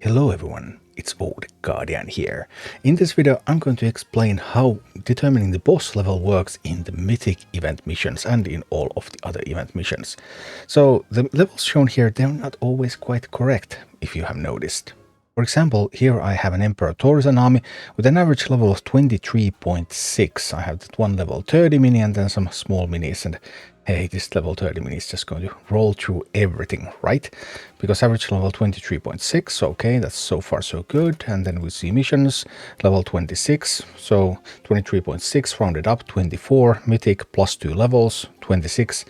Hello everyone, it's Old Guardian here. In this video I'm going to explain how determining the boss level works in the Mythic event missions and in all of the other event missions. So the levels shown here, they're not always quite correct, if you have noticed. For example, here I have an Emperor Tourism army with an average level of 23.6. I have that one level 30 mini and then some small minis, and hey, this level 30 mini is just going to roll through everything, right? Because average level 23.6, okay, that's so far so good. And then we see missions, level 26, so 23.6 rounded up, 24, Mythic plus 2 levels, 26.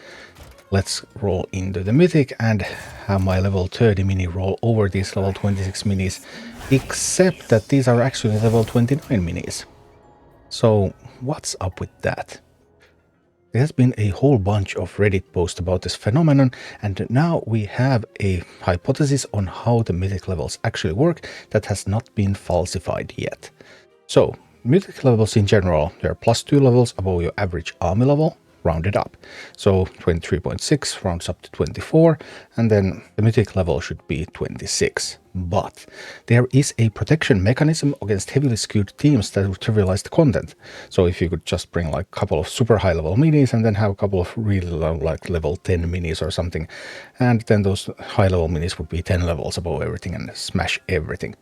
Let's roll into the Mythic and have my level 30 mini roll over these level 26 minis, except that these are actually level 29 minis. So what's up with that? There has been a whole bunch of Reddit posts about this phenomenon, and now we have a hypothesis on how the Mythic levels actually work that has not been falsified yet. So, Mythic levels in general, they're plus 2 levels above your average army level, rounded up. So 23.6 rounds up to 24, and then the Mythic level should be 26. But there is a protection mechanism against heavily skewed teams that would trivialize the content. So if you could just bring like a couple of super high level minis and then have a couple of really low, like level 10 minis or something, and then those high level minis would be 10 levels above everything and smash everything.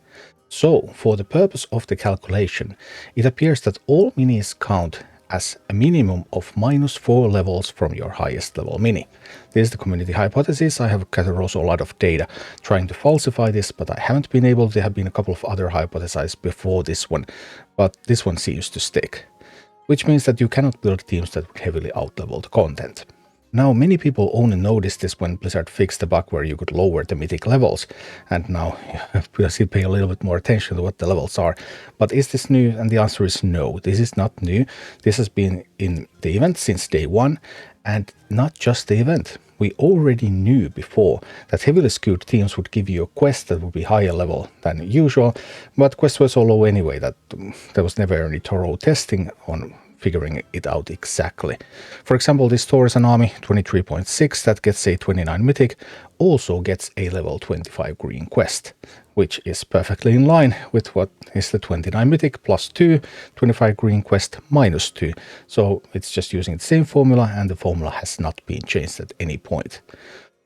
So for the purpose of the calculation, it appears that all minis count as a minimum of -4 levels from your highest level mini. This is the community hypothesis. I have gathered also a lot of data trying to falsify this, but I haven't been able. There have been a couple of other hypotheses before this one, but this one seems to stick, which means that you cannot build teams that would heavily outlevel the content. Now, many people only noticed this when Blizzard fixed the bug where you could lower the Mythic levels, and now you still pay a little bit more attention to what the levels are. But is this new? And the answer is no, this is not new. This has been in the event since day one, and not just the event. We already knew before that heavily skewed teams would give you a quest that would be higher level than usual, but quests were so low anyway that there was never any thorough testing on figuring it out exactly. For example, this Tourism army, 23.6, that gets a 29 Mythic, also gets a level 25 green quest, which is perfectly in line with what is the 29 Mythic plus 2, 25 green quest minus 2. So it's just using the same formula, and the formula has not been changed at any point.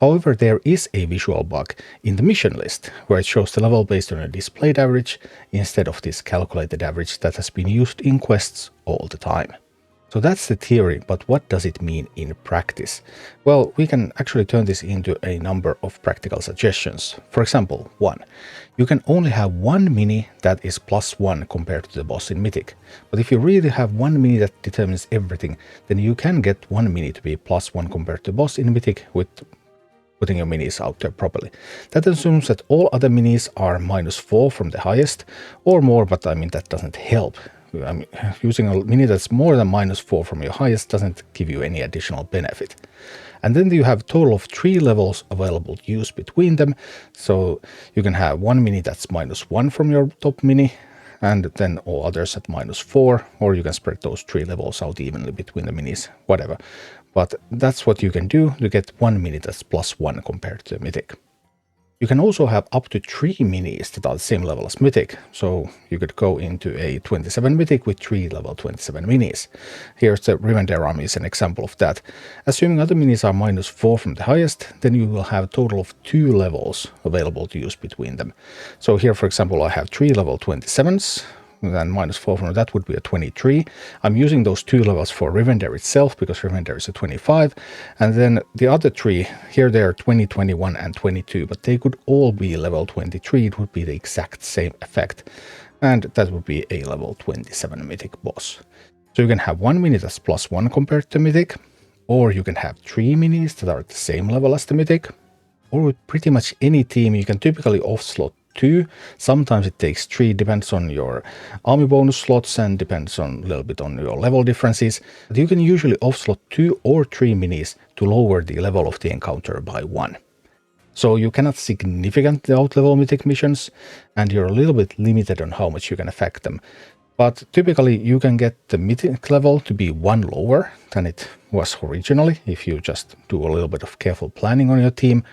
However, there is a visual bug in the mission list, where it shows the level based on a displayed average instead of this calculated average that has been used in quests all the time. So that's the theory, but what does it mean in practice? Well, we can actually turn this into a number of practical suggestions. For example, 1. You can only have one mini that is +1 compared to the boss in Mythic. But if you really have one mini that determines everything, then you can get one mini to be +1 compared to the boss in Mythic with putting your minis out there properly. That assumes that all other minis are -4 from the highest or more, but I mean that doesn't help. I mean, using a mini that's more than -4 from your highest doesn't give you any additional benefit. And then you have a total of 3 levels available to use between them. So you can have one mini that's -1 from your top mini, and then all others at -4, or you can spread those 3 levels out evenly between the minis, whatever. But that's what you can do to get one mini that's +1 compared to the Mythic. You can also have up to 3 minis that are the same level as Mythic, so you could go into a 27 Mythic with 3 level 27 minis. Here's the Rivendell army is an example of that. Assuming other minis are -4 from the highest, then you will have a total of 2 levels available to use between them. So here, for example, I have 3 level 27s, then -4 from that would be a 23. I'm using those 2 levels for Rivendell itself because Rivendell is a 25. And then the other 3, here they are 20, 21, and 22, but they could all be level 23. It would be the exact same effect. And that would be a level 27 Mythic boss. So you can have one mini that's +1 compared to Mythic, or you can have 3 minis that are at the same level as the Mythic, or with pretty much any team you can typically off-slot 2. Sometimes it takes 3, depends on your army bonus slots and depends on a little bit on your level differences. But you can usually off-slot 2 or 3 minis to lower the level of the encounter by 1. So you cannot significantly outlevel Mythic missions, and you're a little bit limited on how much you can affect them. But typically you can get the Mythic level to be 1 lower than it was originally if you just do a little bit of careful planning on your team,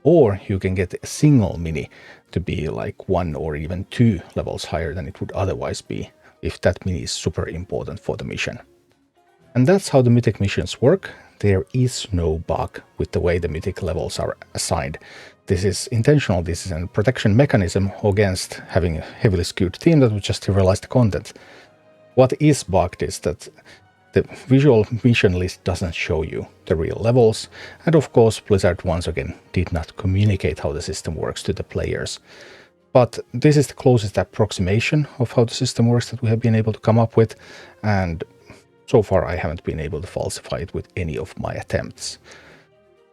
or you can get a single mini to be like 1 or even 2 levels higher than it would otherwise be, if that mini is super important for the mission. And that's how the Mythic missions work. There is no bug with the way the Mythic levels are assigned. This is intentional. This is a protection mechanism against having a heavily skewed team that would just trivialize the content. What is bugged is that the visual mission list doesn't show you the real levels, and of course Blizzard once again did not communicate how the system works to the players. But this is the closest approximation of how the system works that we have been able to come up with, and so far I haven't been able to falsify it with any of my attempts.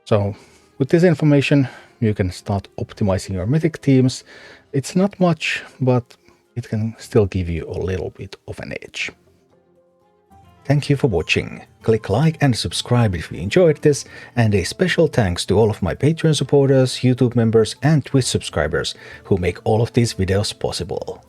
So with this information you can start optimizing your Mythic teams. It's not much, but it can still give you a little bit of an edge. Thank you for watching. Click like and subscribe if you enjoyed this, and a special thanks to all of my Patreon supporters, YouTube members and Twitch subscribers who make all of these videos possible.